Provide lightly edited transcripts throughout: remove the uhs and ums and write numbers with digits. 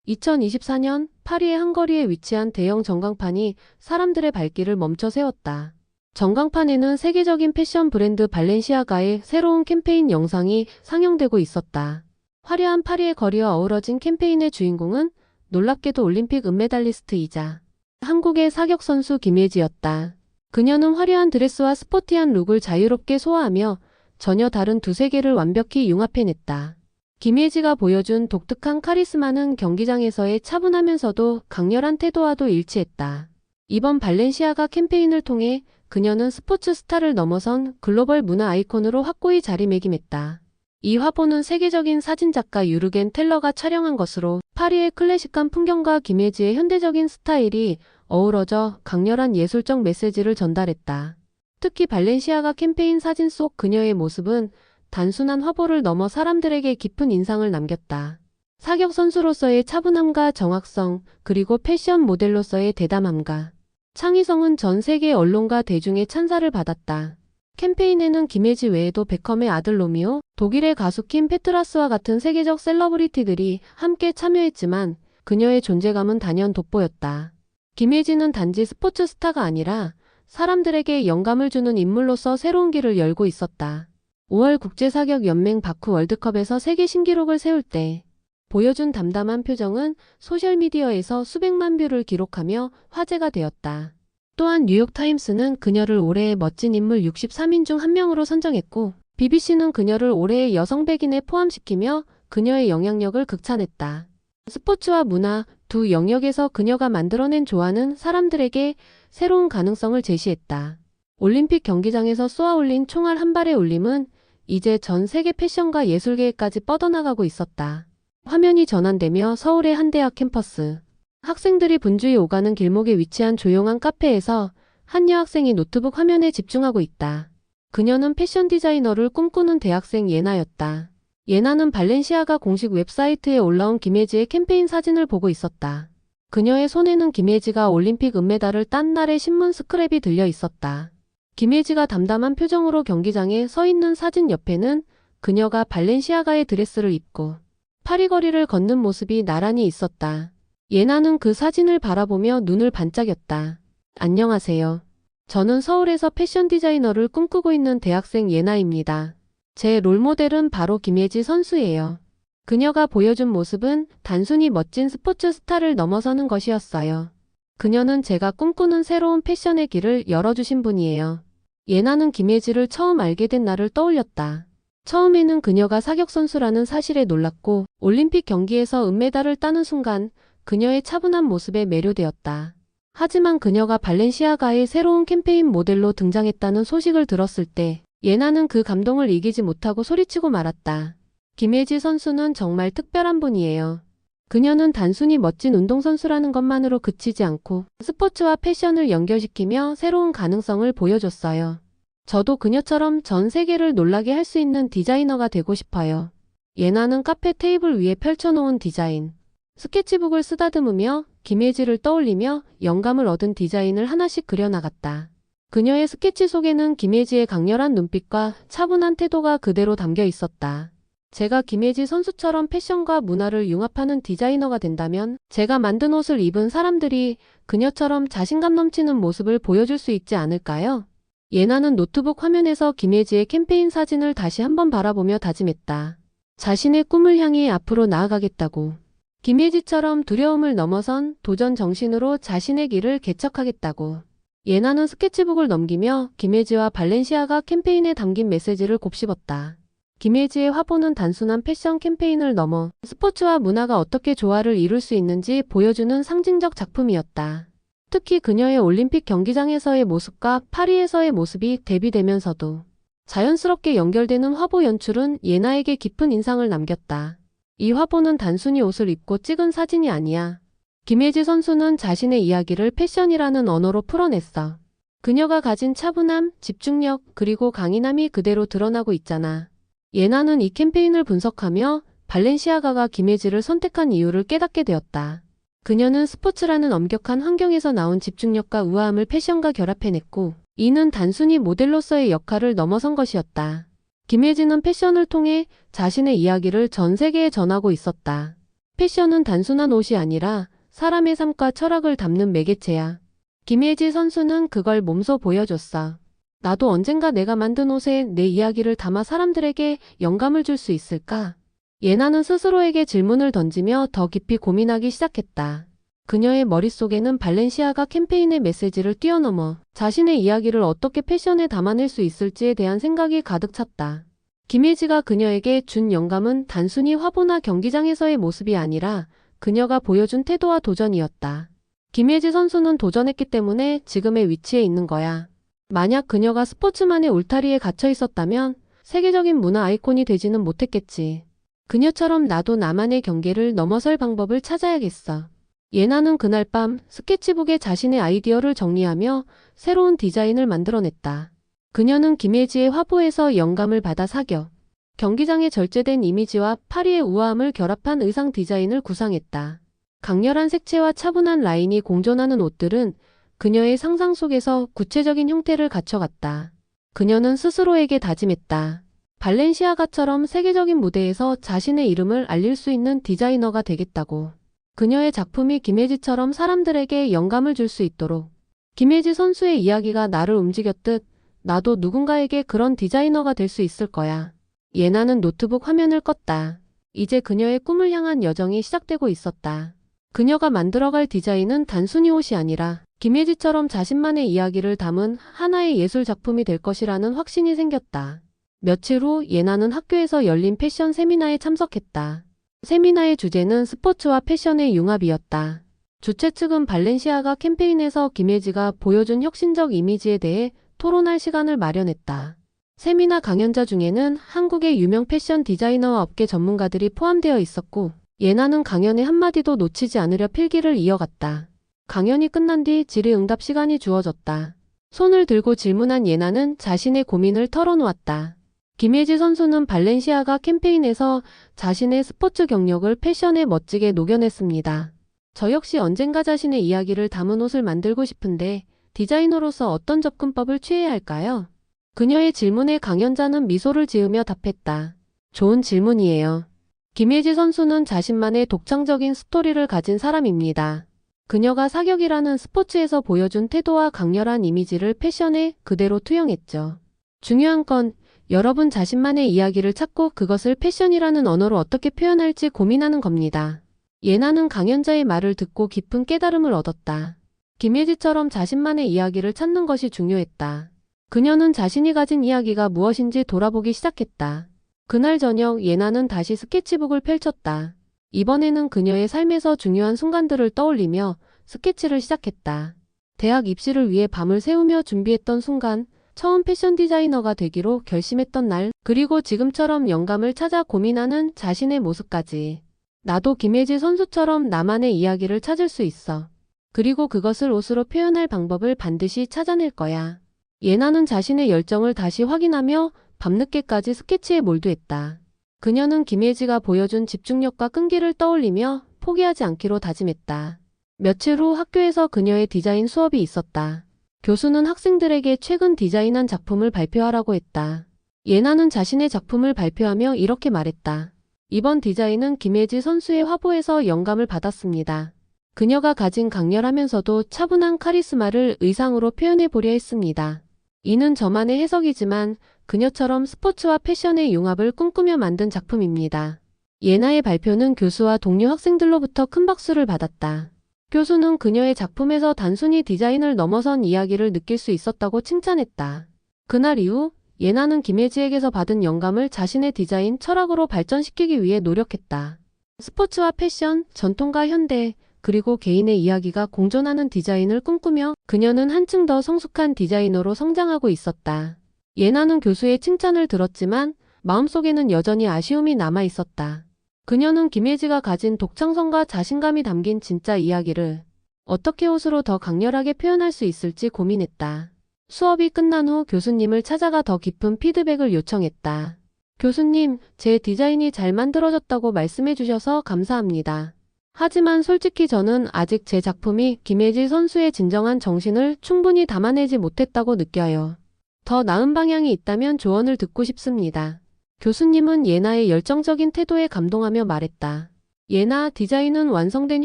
2024년 파리의 한 거리에 위치한 대형 전광판이 사람들의 발길을 멈춰 세웠다. 전광판에는 세계적인 패션 브랜드 발렌시아가의 새로운 캠페인 영상이 상영되고 있었다. 화려한 파리의 거리와 어우러진 캠페인의 주인공은 놀랍게도 올림픽 은메달리스트이자 한국의 사격 선수 김예지였다. 그녀는 화려한 드레스와 스포티한 룩을 자유롭게 소화하며 전혀 다른 두 세계를 완벽히 융합해냈다. 김예지가 보여준 독특한 카리스마는 경기장에서의 차분하면서도 강렬한 태도와도 일치했다. 이번 발렌시아가 캠페인을 통해 그녀는 스포츠 스타를 넘어선 글로벌 문화 아이콘으로 확고히 자리매김했다. 이 화보는 세계적인 사진작가 유르겐 텔러가 촬영한 것으로 파리의 클래식한 풍경과 김예지의 현대적인 스타일이 어우러져 강렬한 예술적 메시지를 전달했다. 특히 발렌시아가 캠페인 사진 속 그녀의 모습은 단순한 화보를 넘어 사람들에게 깊은 인상을 남겼다. 사격 선수로서의 차분함과 정확성, 그리고 패션 모델로서의 대담함과 창의성은 전 세계 언론과 대중의 찬사를 받았다. 캠페인에는 김예지 외에도 베컴의 아들 로미오, 독일의 가수 킴 페트라스와 같은 세계적 셀러브리티들이 함께 참여했지만 그녀의 존재감은 단연 돋보였다. 김예지는 단지 스포츠 스타가 아니라 사람들에게 영감을 주는 인물로서 새로운 길을 열고 있었다. 5월 국제사격연맹 바쿠 월드컵에서 세계 신기록을 세울 때 보여준 담담한 표정은 소셜미디어에서 수백만 뷰를 기록하며 화제가 되었다. 또한 뉴욕타임스는 그녀를 올해의 멋진 인물 63인 중 한 명으로 선정했고 BBC는 그녀를 올해의 여성 100인에 포함시키며 그녀의 영향력을 극찬했다. 스포츠와 문화 두 영역에서 그녀가 만들어낸 조화는 사람들에게 새로운 가능성을 제시했다. 올림픽 경기장에서 쏘아올린 총알 한 발의 울림은 이제 전 세계 패션과 예술계에까지 뻗어나가고 있었다. 화면이 전환되며 서울의 한 대학 캠퍼스. 학생들이 분주히 오가는 길목에 위치한 조용한 카페에서 한 여학생이 노트북 화면에 집중하고 있다. 그녀는 패션 디자이너를 꿈꾸는 대학생 예나였다. 예나는 발렌시아가 공식 웹사이트에 올라온 김예지의 캠페인 사진을 보고 있었다. 그녀의 손에는 김예지가 올림픽 은메달을 딴 날의 신문 스크랩이 들려 있었다. 김예지가 담담한 표정으로 경기장에 서 있는 사진 옆에는 그녀가 발렌시아가의 드레스를 입고 파리 거리를 걷는 모습이 나란히 있었다. 예나는 그 사진을 바라보며 눈을 반짝였다. 안녕하세요. 저는 서울에서 패션 디자이너를 꿈꾸고 있는 대학생 예나입니다. 제 롤모델은 바로 김예지 선수예요. 그녀가 보여준 모습은 단순히 멋진 스포츠 스타를 넘어서는 것이었어요. 그녀는 제가 꿈꾸는 새로운 패션의 길을 열어주신 분이에요. 예나는 김예지를 처음 알게 된 날을 떠올렸다. 처음에는 그녀가 사격 선수라는 사실에 놀랐고 올림픽 경기에서 은메달을 따는 순간 그녀의 차분한 모습에 매료되었다. 하지만 그녀가 발렌시아가의 새로운 캠페인 모델로 등장했다는 소식을 들었을 때 예나는 그 감동을 이기지 못하고 소리치고 말았다. 김예지 선수는 정말 특별한 분이에요. 그녀는 단순히 멋진 운동선수라는 것만으로 그치지 않고 스포츠와 패션을 연결시키며 새로운 가능성을 보여줬어요. 저도 그녀처럼 전 세계를 놀라게 할 수 있는 디자이너가 되고 싶어요. 예나는 카페 테이블 위에 펼쳐놓은 디자인 스케치북을 쓰다듬으며 김예지를 떠올리며 영감을 얻은 디자인을 하나씩 그려나갔다. 그녀의 스케치 속에는 김예지의 강렬한 눈빛과 차분한 태도가 그대로 담겨 있었다. 제가 김예지 선수처럼 패션과 문화를 융합하는 디자이너가 된다면 제가 만든 옷을 입은 사람들이 그녀처럼 자신감 넘치는 모습을 보여줄 수 있지 않을까요? 예나는 노트북 화면에서 김예지의 캠페인 사진을 다시 한번 바라보며 다짐했다. 자신의 꿈을 향해 앞으로 나아가겠다고. 김예지처럼 두려움을 넘어선 도전 정신으로 자신의 길을 개척하겠다고. 예나는 스케치북을 넘기며 김예지와 발렌시아가 캠페인에 담긴 메시지를 곱씹었다. 김예지의 화보는 단순한 패션 캠페인을 넘어 스포츠와 문화가 어떻게 조화를 이룰 수 있는지 보여주는 상징적 작품이었다. 특히 그녀의 올림픽 경기장에서의 모습과 파리에서의 모습이 대비되면서도 자연스럽게 연결되는 화보 연출은 예나에게 깊은 인상을 남겼다. 이 화보는 단순히 옷을 입고 찍은 사진이 아니야. 김예지 선수는 자신의 이야기를 패션이라는 언어로 풀어냈어. 그녀가 가진 차분함, 집중력, 그리고 강인함이 그대로 드러나고 있잖아. 예나는 이 캠페인을 분석하며 발렌시아가가 김예지를 선택한 이유를 깨닫게 되었다. 그녀는 스포츠라는 엄격한 환경에서 나온 집중력과 우아함을 패션과 결합해냈고 이는 단순히 모델로서의 역할을 넘어선 것이었다. 김예지는 패션을 통해 자신의 이야기를 전 세계에 전하고 있었다. 패션은 단순한 옷이 아니라 사람의 삶과 철학을 담는 매개체야. 김예지 선수는 그걸 몸소 보여줬어. 나도 언젠가 내가 만든 옷에 내 이야기를 담아 사람들에게 영감을 줄 수 있을까? 예나는 스스로에게 질문을 던지며 더 깊이 고민하기 시작했다. 그녀의 머릿속에는 발렌시아가 캠페인의 메시지를 뛰어넘어 자신의 이야기를 어떻게 패션에 담아낼 수 있을지에 대한 생각이 가득 찼다. 김예지가 그녀에게 준 영감은 단순히 화보나 경기장에서의 모습이 아니라 그녀가 보여준 태도와 도전이었다. 김예지 선수는 도전했기 때문에 지금의 위치에 있는 거야. 만약 그녀가 스포츠만의 울타리에 갇혀 있었다면 세계적인 문화 아이콘이 되지는 못했겠지. 그녀처럼 나도 나만의 경계를 넘어설 방법을 찾아야겠어. 예나는 그날 밤 스케치북에 자신의 아이디어를 정리하며 새로운 디자인을 만들어냈다. 그녀는 김예지의 화보에서 영감을 받아 사겨 경기장의 절제된 이미지와 파리의 우아함을 결합한 의상 디자인을 구상했다. 강렬한 색채와 차분한 라인이 공존하는 옷들은 그녀의 상상 속에서 구체적인 형태를 갖춰갔다. 그녀는 스스로에게 다짐했다. 발렌시아가처럼 세계적인 무대에서 자신의 이름을 알릴 수 있는 디자이너가 되겠다고. 그녀의 작품이 김예지처럼 사람들에게 영감을 줄 수 있도록. 김예지 선수의 이야기가 나를 움직였듯 나도 누군가에게 그런 디자이너가 될 수 있을 거야. 예나는 노트북 화면을 껐다. 이제 그녀의 꿈을 향한 여정이 시작되고 있었다. 그녀가 만들어갈 디자인은 단순히 옷이 아니라 김예지처럼 자신만의 이야기를 담은 하나의 예술 작품이 될 것이라는 확신이 생겼다. 며칠 후 예나는 학교에서 열린 패션 세미나에 참석했다. 세미나의 주제는 스포츠와 패션의 융합이었다. 주최 측은 발렌시아가 캠페인에서 김예지가 보여준 혁신적 이미지에 대해 토론할 시간을 마련했다. 세미나 강연자 중에는 한국의 유명 패션 디자이너와 업계 전문가들이 포함되어 있었고 예나는 강연의 한마디도 놓치지 않으려 필기를 이어갔다. 강연이 끝난 뒤 질의응답 시간이 주어졌다. 손을 들고 질문한 예나는 자신의 고민을 털어놓았다. 김예지 선수는 발렌시아가 캠페인에서 자신의 스포츠 경력을 패션에 멋지게 녹여냈습니다. 저 역시 언젠가 자신의 이야기를 담은 옷을 만들고 싶은데 디자이너로서 어떤 접근법을 취해야 할까요? 그녀의 질문에 강연자는 미소를 지으며 답했다. 좋은 질문이에요. 김예지 선수는 자신만의 독창적인 스토리를 가진 사람입니다. 그녀가 사격이라는 스포츠에서 보여준 태도와 강렬한 이미지를 패션에 그대로 투영했죠. 중요한 건 여러분 자신만의 이야기를 찾고 그것을 패션이라는 언어로 어떻게 표현할지 고민하는 겁니다. 예나는 강연자의 말을 듣고 깊은 깨달음을 얻었다. 김예지처럼 자신만의 이야기를 찾는 것이 중요했다. 그녀는 자신이 가진 이야기가 무엇인지 돌아보기 시작했다. 그날 저녁 예나는 다시 스케치북을 펼쳤다. 이번에는 그녀의 삶에서 중요한 순간들을 떠올리며 스케치를 시작했다. 대학 입시를 위해 밤을 새우며 준비했던 순간, 처음 패션 디자이너가 되기로 결심했던 날, 그리고 지금처럼 영감을 찾아 고민하는 자신의 모습까지. 나도 김예지 선수처럼 나만의 이야기를 찾을 수 있어. 그리고 그것을 옷으로 표현할 방법을 반드시 찾아낼 거야. 예나는 자신의 열정을 다시 확인하며 밤늦게까지 스케치에 몰두했다. 그녀는 김예지가 보여준 집중력과 끈기를 떠올리며 포기하지 않기로 다짐했다. 며칠 후 학교에서 그녀의 디자인 수업이 있었다. 교수는 학생들에게 최근 디자인한 작품을 발표하라고 했다. 예나는 자신의 작품을 발표하며 이렇게 말했다. 이번 디자인은 김예지 선수의 화보에서 영감을 받았습니다. 그녀가 가진 강렬하면서도 차분한 카리스마를 의상으로 표현해 보려 했습니다. 이는 저만의 해석이지만 그녀처럼 스포츠와 패션의 융합을 꿈꾸며 만든 작품입니다. 예나의 발표는 교수와 동료 학생들로부터 큰 박수를 받았다. 교수는 그녀의 작품에서 단순히 디자인을 넘어선 이야기를 느낄 수 있었다고 칭찬했다. 그날 이후 예나는 김예지에게서 받은 영감을 자신의 디자인 철학으로 발전시키기 위해 노력했다. 스포츠와 패션, 전통과 현대, 그리고 개인의 이야기가 공존하는 디자인을 꿈꾸며 그녀는 한층 더 성숙한 디자이너로 성장하고 있었다. 예나는 교수의 칭찬을 들었지만 마음속에는 여전히 아쉬움이 남아 있었다. 그녀는 김예지가 가진 독창성과 자신감이 담긴 진짜 이야기를 어떻게 옷으로 더 강렬하게 표현할 수 있을지 고민했다. 수업이 끝난 후 교수님을 찾아가 더 깊은 피드백을 요청했다. 교수님, 제 디자인이 잘 만들어졌다고 말씀해 주셔서 감사합니다. 하지만 솔직히 저는 아직 제 작품이 김예지 선수의 진정한 정신을 충분히 담아내지 못했다고 느껴요. 더 나은 방향이 있다면 조언을 듣고 싶습니다. 교수님은 예나의 열정적인 태도에 감동하며 말했다. 예나, 디자인은 완성된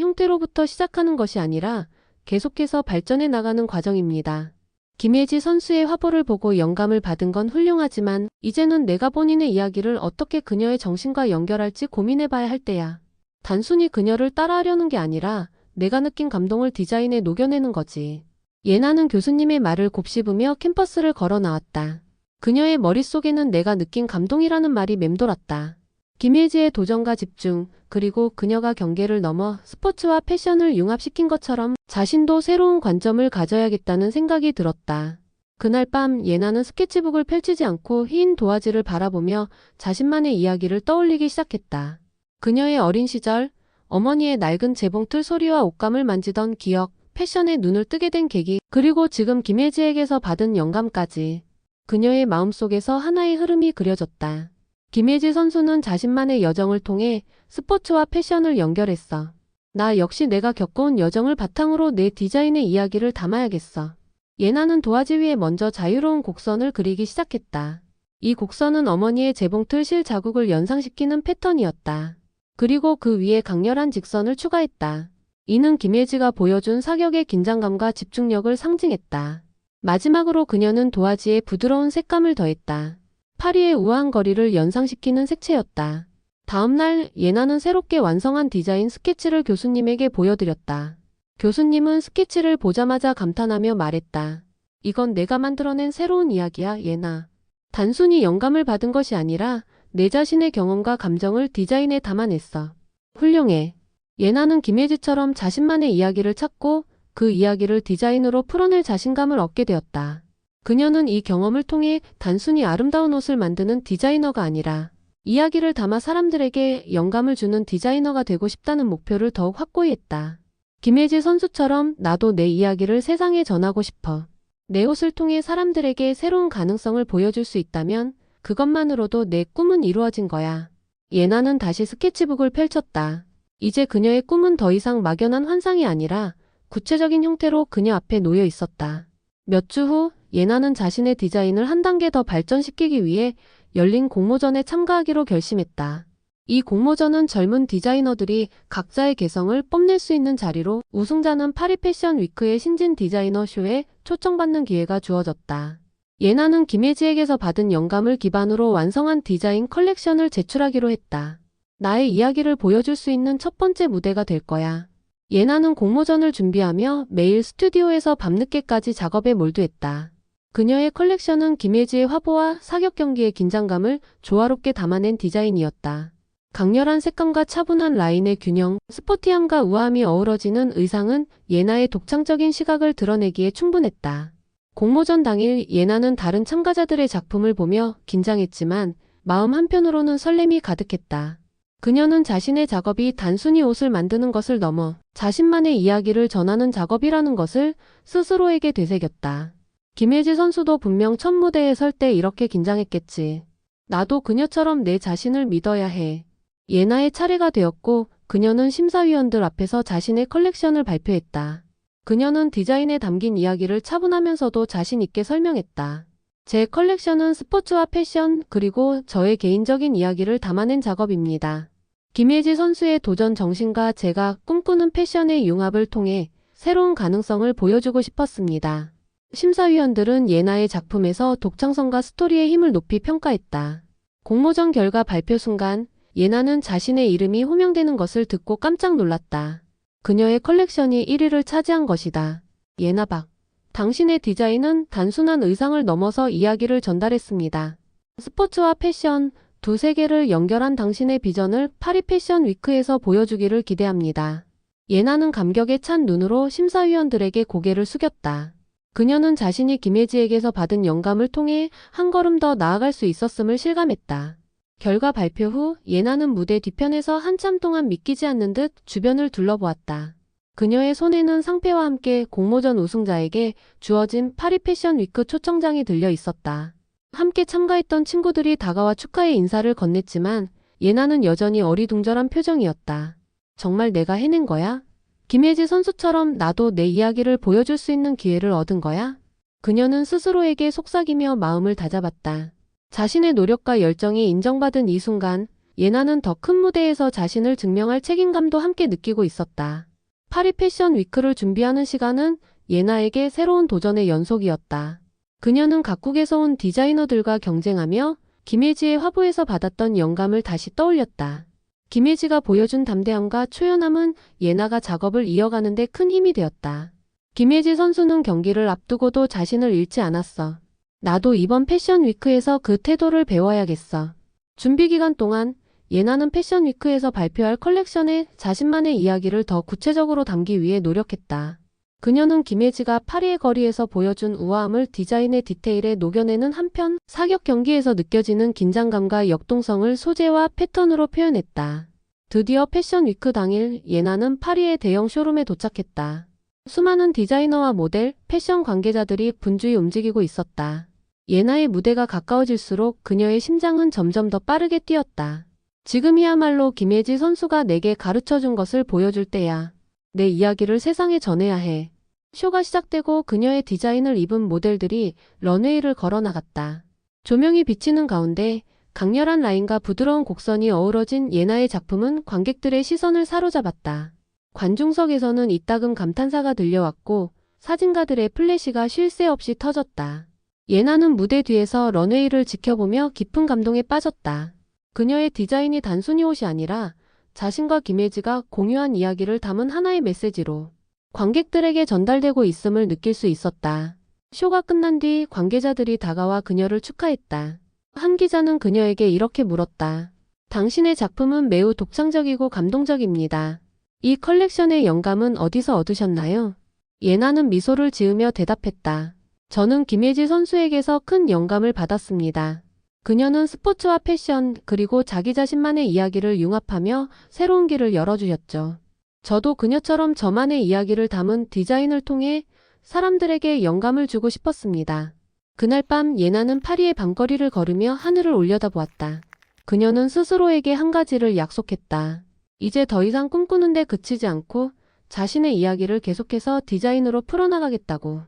형태로부터 시작하는 것이 아니라 계속해서 발전해 나가는 과정입니다. 김혜지 선수의 화보를 보고 영감을 받은 건 훌륭하지만 이제는 내가 본인의 이야기를 어떻게 그녀의 정신과 연결할지 고민해봐야 할 때야. 단순히 그녀를 따라하려는 게 아니라 내가 느낀 감동을 디자인에 녹여내는 거지. 예나는 교수님의 말을 곱씹으며 캠퍼스를 걸어 나왔다. 그녀의 머릿속에는 내가 느낀 감동이라는 말이 맴돌았다. 김혜지의 도전과 집중, 그리고 그녀가 경계를 넘어 스포츠와 패션을 융합시킨 것처럼 자신도 새로운 관점을 가져야겠다는 생각이 들었다. 그날 밤 예나는 스케치북을 펼치지 않고 흰 도화지를 바라보며 자신만의 이야기를 떠올리기 시작했다. 그녀의 어린 시절, 어머니의 낡은 재봉틀 소리와 옷감을 만지던 기억, 패션에 눈을 뜨게 된 계기, 그리고 지금 김혜지에게서 받은 영감까지. 그녀의 마음속에서 하나의 흐름이 그려졌다. 김혜지 선수는 자신만의 여정을 통해 스포츠와 패션을 연결했어. 나 역시 내가 겪어온 여정을 바탕으로 내 디자인의 이야기를 담아야겠어. 예나는 도화지 위에 먼저 자유로운 곡선을 그리기 시작했다. 이 곡선은 어머니의 재봉틀 실 자국을 연상시키는 패턴이었다. 그리고 그 위에 강렬한 직선을 추가했다. 이는 김혜지가 보여준 사격의 긴장감과 집중력을 상징했다. 마지막으로 그녀는 도화지에 부드러운 색감을 더했다. 파리의 우아한 거리를 연상시키는 색채였다. 다음날 예나는 새롭게 완성한 디자인 스케치를 교수님에게 보여드렸다. 교수님은 스케치를 보자마자 감탄하며 말했다. 이건 내가 만들어낸 새로운 이야기야, 예나. 단순히 영감을 받은 것이 아니라 내 자신의 경험과 감정을 디자인에 담아냈어. 훌륭해. 예나는 김혜지처럼 자신만의 이야기를 찾고 그 이야기를 디자인으로 풀어낼 자신감을 얻게 되었다. 그녀는 이 경험을 통해 단순히 아름다운 옷을 만드는 디자이너가 아니라 이야기를 담아 사람들에게 영감을 주는 디자이너가 되고 싶다는 목표를 더욱 확고히 했다. 김혜지 선수처럼 나도 내 이야기를 세상에 전하고 싶어. 내 옷을 통해 사람들에게 새로운 가능성을 보여줄 수 있다면 그것만으로도 내 꿈은 이루어진 거야. 예나는 다시 스케치북을 펼쳤다. 이제 그녀의 꿈은 더 이상 막연한 환상이 아니라 구체적인 형태로 그녀 앞에 놓여 있었다. 몇 주 후 예나는 자신의 디자인을 한 단계 더 발전시키기 위해 열린 공모전에 참가하기로 결심했다. 이 공모전은 젊은 디자이너들이 각자의 개성을 뽐낼 수 있는 자리로 우승자는 파리 패션 위크의 신진 디자이너 쇼에 초청받는 기회가 주어졌다. 예나는 김혜지에게서 받은 영감을 기반으로 완성한 디자인 컬렉션을 제출하기로 했다. 나의 이야기를 보여줄 수 있는 첫 번째 무대가 될 거야. 예나는 공모전을 준비하며 매일 스튜디오에서 밤늦게까지 작업에 몰두했다. 그녀의 컬렉션은 김혜지의 화보와 사격 경기의 긴장감을 조화롭게 담아낸 디자인이었다. 강렬한 색감과 차분한 라인의 균형, 스포티함과 우아함이 어우러지는 의상은 예나의 독창적인 시각을 드러내기에 충분했다. 공모전 당일 예나는 다른 참가자들의 작품을 보며 긴장했지만 마음 한편으로는 설렘이 가득했다. 그녀는 자신의 작업이 단순히 옷을 만드는 것을 넘어 자신만의 이야기를 전하는 작업이라는 것을 스스로에게 되새겼다. 김혜지 선수도 분명 첫 무대에 설 때 이렇게 긴장했겠지. 나도 그녀처럼 내 자신을 믿어야 해. 예나의 차례가 되었고 그녀는 심사위원들 앞에서 자신의 컬렉션을 발표했다. 그녀는 디자인에 담긴 이야기를 차분하면서도 자신 있게 설명했다. 제 컬렉션은 스포츠와 패션 그리고 저의 개인적인 이야기를 담아낸 작업입니다. 김혜지 선수의 도전 정신과 제가 꿈꾸는 패션의 융합을 통해 새로운 가능성을 보여주고 싶었습니다. 심사위원들은 예나의 작품에서 독창성과 스토리의 힘을 높이 평가했다. 공모전 결과 발표 순간 예나는 자신의 이름이 호명되는 것을 듣고 깜짝 놀랐다. 그녀의 컬렉션이 1위를 차지한 것이다. 예나 박. 당신의 디자인은 단순한 의상을 넘어서 이야기를 전달했습니다. 스포츠와 패션, 두 세계를 연결한 당신의 비전을 파리 패션 위크에서 보여주기를 기대합니다. 예나는 감격에 찬 눈으로 심사위원들에게 고개를 숙였다. 그녀는 자신이 김혜지에게서 받은 영감을 통해 한 걸음 더 나아갈 수 있었음을 실감했다. 결과 발표 후 예나는 무대 뒤편에서 한참 동안 믿기지 않는 듯 주변을 둘러보았다. 그녀의 손에는 상패와 함께 공모전 우승자에게 주어진 파리 패션 위크 초청장이 들려 있었다. 함께 참가했던 친구들이 다가와 축하의 인사를 건넸지만 예나는 여전히 어리둥절한 표정이었다. 정말 내가 해낸 거야? 김혜지 선수처럼 나도 내 이야기를 보여줄 수 있는 기회를 얻은 거야? 그녀는 스스로에게 속삭이며 마음을 다잡았다. 자신의 노력과 열정이 인정받은 이 순간 예나는 더 큰 무대에서 자신을 증명할 책임감도 함께 느끼고 있었다. 파리 패션 위크를 준비하는 시간은 예나에게 새로운 도전의 연속이었다. 그녀는 각국에서 온 디자이너들과 경쟁하며 김혜지의 화보에서 받았던 영감을 다시 떠올렸다. 김혜지가 보여준 담대함과 초연함은 예나가 작업을 이어가는 데 큰 힘이 되었다. 김혜지 선수는 경기를 앞두고도 자신을 잃지 않았어. 나도 이번 패션 위크에서 그 태도를 배워야겠어. 준비 기간 동안 예나는 패션 위크에서 발표할 컬렉션에 자신만의 이야기를 더 구체적으로 담기 위해 노력했다. 그녀는 김혜지가 파리의 거리에서 보여준 우아함을 디자인의 디테일에 녹여내는 한편 사격 경기에서 느껴지는 긴장감과 역동성을 소재와 패턴으로 표현했다. 드디어 패션 위크 당일 예나는 파리의 대형 쇼룸에 도착했다. 수많은 디자이너와 모델, 패션 관계자들이 분주히 움직이고 있었다. 예나의 무대가 가까워질수록 그녀의 심장은 점점 더 빠르게 뛰었다. 지금이야말로 김혜지 선수가 내게 가르쳐준 것을 보여줄 때야. 내 이야기를 세상에 전해야 해. 쇼가 시작되고 그녀의 디자인을 입은 모델들이 런웨이를 걸어나갔다. 조명이 비치는 가운데 강렬한 라인과 부드러운 곡선이 어우러진 예나의 작품은 관객들의 시선을 사로잡았다. 관중석에서는 이따금 감탄사가 들려왔고 사진가들의 플래시가 쉴 새 없이 터졌다. 예나는 무대 뒤에서 런웨이를 지켜보며 깊은 감동에 빠졌다. 그녀의 디자인이 단순히 옷이 아니라 자신과 김혜지가 공유한 이야기를 담은 하나의 메시지로 관객들에게 전달되고 있음을 느낄 수 있었다. 쇼가 끝난 뒤 관계자들이 다가와 그녀를 축하했다. 한 기자는 그녀에게 이렇게 물었다. 당신의 작품은 매우 독창적이고 감동적입니다. 이 컬렉션의 영감은 어디서 얻으셨나요? 예나는 미소를 지으며 대답했다. 저는 김혜지 선수에게서 큰 영감을 받았습니다. 그녀는 스포츠와 패션 그리고 자기 자신만의 이야기를 융합하며 새로운 길을 열어주셨죠. 저도 그녀처럼 저만의 이야기를 담은 디자인을 통해 사람들에게 영감을 주고 싶었습니다. 그날 밤 예나는 파리의 밤거리를 걸으며 하늘을 올려다보았다. 그녀는 스스로에게 한 가지를 약속했다. 이제 더 이상 꿈꾸는데 그치지 않고 자신의 이야기를 계속해서 디자인으로 풀어나가겠다고.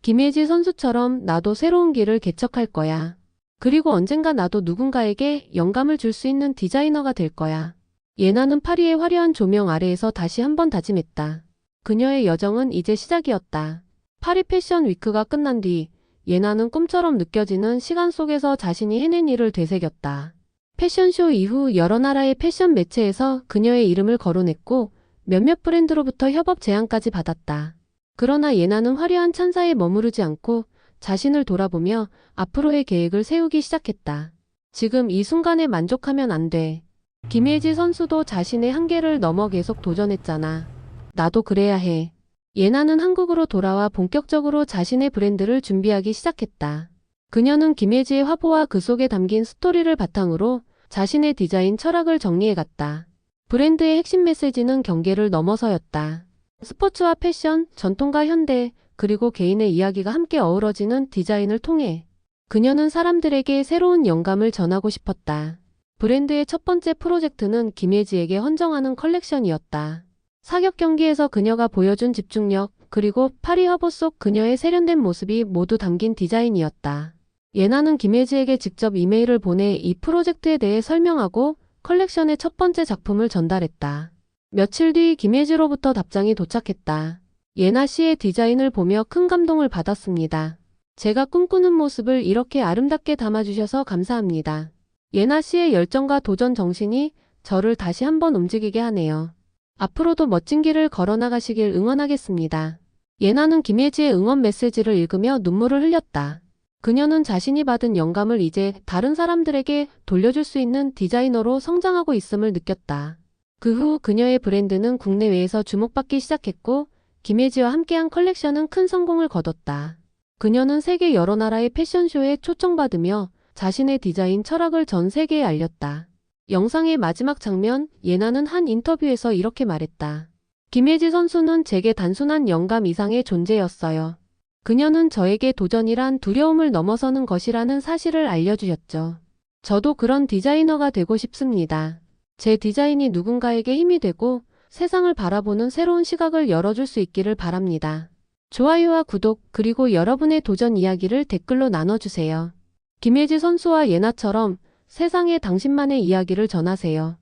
김혜지 선수처럼 나도 새로운 길을 개척할 거야. 그리고 언젠가 나도 누군가에게 영감을 줄 수 있는 디자이너가 될 거야. 예나는 파리의 화려한 조명 아래에서 다시 한번 다짐했다. 그녀의 여정은 이제 시작이었다. 파리 패션 위크가 끝난 뒤 예나는 꿈처럼 느껴지는 시간 속에서 자신이 해낸 일을 되새겼다. 패션쇼 이후 여러 나라의 패션 매체에서 그녀의 이름을 거론했고 몇몇 브랜드로부터 협업 제안까지 받았다. 그러나 예나는 화려한 찬사에 머무르지 않고 자신을 돌아보며 앞으로의 계획을 세우기 시작했다. 지금 이 순간에 만족하면 안 돼. 김혜지 선수도 자신의 한계를 넘어 계속 도전했잖아. 나도 그래야 해. 예나는 한국으로 돌아와 본격적으로 자신의 브랜드를 준비하기 시작했다. 그녀는 김혜지의 화보와 그 속에 담긴 스토리를 바탕으로 자신의 디자인 철학을 정리해갔다. 브랜드의 핵심 메시지는 경계를 넘어서였다. 스포츠와 패션, 전통과 현대, 그리고 개인의 이야기가 함께 어우러지는 디자인을 통해 그녀는 사람들에게 새로운 영감을 전하고 싶었다. 브랜드의 첫 번째 프로젝트는 김혜지에게 헌정하는 컬렉션이었다. 사격 경기에서 그녀가 보여준 집중력, 그리고 파리 화보 속 그녀의 세련된 모습이 모두 담긴 디자인이었다. 예나는 김혜지에게 직접 이메일을 보내 이 프로젝트에 대해 설명하고 컬렉션의 첫 번째 작품을 전달했다. 며칠 뒤 김혜지로부터 답장이 도착했다. 예나 씨의 디자인을 보며 큰 감동을 받았습니다. 제가 꿈꾸는 모습을 이렇게 아름답게 담아주셔서 감사합니다. 예나 씨의 열정과 도전 정신이 저를 다시 한번 움직이게 하네요. 앞으로도 멋진 길을 걸어나가시길 응원하겠습니다. 예나는 김혜지의 응원 메시지를 읽으며 눈물을 흘렸다. 그녀는 자신이 받은 영감을 이제 다른 사람들에게 돌려줄 수 있는 디자이너로 성장하고 있음을 느꼈다. 그 후 그녀의 브랜드는 국내외에서 주목받기 시작했고 김혜지와 함께한 컬렉션은 큰 성공을 거뒀다. 그녀는 세계 여러 나라의 패션쇼에 초청받으며 자신의 디자인 철학을 전 세계에 알렸다. 영상의 마지막 장면, 예나는 한 인터뷰에서 이렇게 말했다. 김혜지 선수는 제게 단순한 영감 이상의 존재였어요. 그녀는 저에게 도전이란 두려움을 넘어서는 것이라는 사실을 알려주셨죠. 저도 그런 디자이너가 되고 싶습니다. 제 디자인이 누군가에게 힘이 되고 세상을 바라보는 새로운 시각을 열어줄 수 있기를 바랍니다. 좋아요와 구독, 그리고 여러분의 도전 이야기를 댓글로 나눠주세요. 김혜지 선수와 예나처럼 세상에 당신만의 이야기를 전하세요.